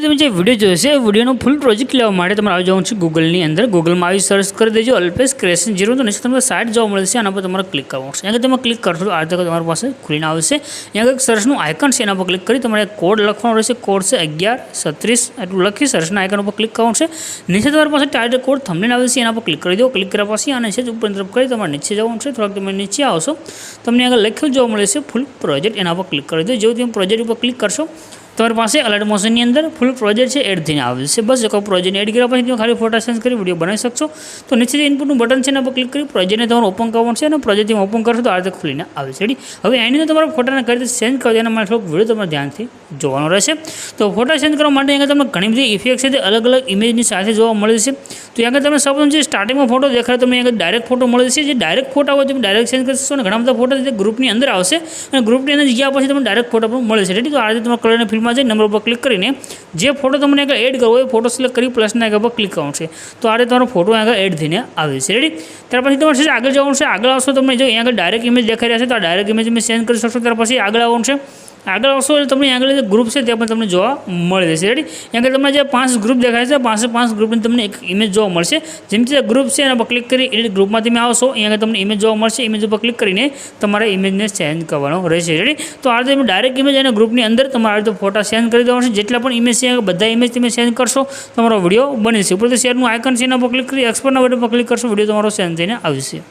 તમે જે વિડીયો જોયો છે એ વિડીયોનો ફૂલ પ્રોજેક્ટ લેવા માટે તમારે આવી જવાનું છે ગૂગલની અંદર. ગૂગલમાં આવી સર્ચ કરી દેજો અલ્પેશ ક્રિએશન 0. તો નીચે તમને સાઇટ જોવા મળે છે, આના પર તમારે ક્લિક કરવાનું છે. અહીંયા તમે ક્લિક કરશો તો આ રીતે તમારી પાસે ખુલીને આવશે. અહીંયા એક સર્ચનું આઇકન છે, એના પર ક્લિક કરી તમારે કોડ લખવાનો રહેશે. કોડ છે 1136 એટલું લખી સર્ચના આઇકન ઉપર ક્લિક કરવાનું છે. નીચે તમારી પાસે ટાઇટલ કોડ થંબનેલ આવે છે, એના પર ક્લિક કરી દો. ક્લિક કર્યા પછી આને છે ઉપર તરફ કરી તમારે નીચે જવાનું છે. થોડાક તમે નીચે આવશો તમને આગળ લખ્યું જોવા મળે છે ફૂલ પ્રોજેક્ટ, એના પર ક્લિક કરી દો. જેવું તમે પ્રોજેક્ટ ઉપર ક્લિક કરશો તમારી પાસે અલર્ટ મોશનની અંદર ફૂલ પ્રોજેક્ટ છે એડ થઈને આવે છે. બસ એક પ્રોજેક્ટ એડ કર્યા પછી તમે ખાલી ફોટા સેન્સ કરી વિડીયો બનાવી શકશો. તો નીચે જે ઇનપુટનું બટન છે એના પર ક્લિક કરી પ્રોજેક્ટને તમારે ઓપન કરવાનું છે અને પ્રોજેક્ટ તમે ઓપન કરશો તો આ રીતે ખુલીને આવે છે. હવે એની અંદર તમારા ફોટાને કઈ રીતે સેન્ડ કરો એના માટે થોડોક વિડીયો તમારે ધ્યાનથી જોવાનો રહેશે. તો ફોટા સેન્ડ કરવા માટે અહીંયા તમને ઘણી બધી ઇફેક્ટ છે તે અલગ અલગ ઇમેજની સાથે જોવા મળે છે. તો અહીંયા તમે સૌપ્રથમ જે સ્ટાર્ટિંગમાં ફોટો દેખાય તમને અહીંયા ડાયરેક્ટ ફોટો મળે છે. જે ડાયરેક્ટ ફોટા હોય તમે ડાયરેક્ટ સેન્ડ કરી શકશો અને ઘણા બધા ફોટા જે ગ્રુપની અંદર આવશે અને ગ્રુપની અંદર ગયા પછી તમને ડાયરેક્ટ ફોટો પણ મળે છે. તો આ રીતે તમારે કલરની ફિલ્ડમાં જઈ નંબર ઉપર ક્લિક કરીને જે ફોટો તમને આગળ એડ કરવો એ ફોટો સિલેક્ટ કરી પ્લસના આગળ પર ક્લિક કરવાનું છે. તો આ રીતે તમારો ફોટો આગળ એડ થઈને આવે છે. રેડી? ત્યાર પછી તમારે આગળ જવાનું છે. આગળ આવશો તમને જો અહીંયા આગળ ડાયરેક્ટ ઇમેજ દેખાઈ રહ્યા છે તો આ ડાયરેક્ટ ઇમેજ તમે સેન્ડ કરી શકશો. ત્યાર પછી આગળ આવવાનું છે. આગળ આવશો એટલે તમને આગળ જે ગ્રુપ છે તે પણ તમને જોવા મળી જશે. રેડી? અહીંયા તમને જે 5 ગ્રુપ દેખાય છે 5 ગ્રુપની તમને એક ઇમેજ જોવા મળશે. જેમ કે ગ્રુપ છે એના પર ક્લિક કરી એડિટ ગ્રુપમાં તમે આવશો અહીંયા તમને ઇમેજ જોવા મળશે. ઇમેજ ઉપર ક્લિક કરીને તમારે ઇમેજને સેન્ડ કરવાનો રહેશે. રેડી? તો આ રીતે તમે ડાયરેક્ટ ઇમેજ અને ગ્રુપની અંદર તમારે આ રીતે ફોટા સેન્ડ કરી દેવાનો છે. જેટલા પણ ઇમેજ છે બધા ઇમેજ તમે સેન્ડ કરશો તમારો વિડીયો બની છે. ઉપરથી શેરનું આઇકન છે એના પર ક્લિક કરી એક્સપોર્ટના બટન પર ક્લિક કરશો વિડીયો તમારો સેન્ડ થઈને આવશે.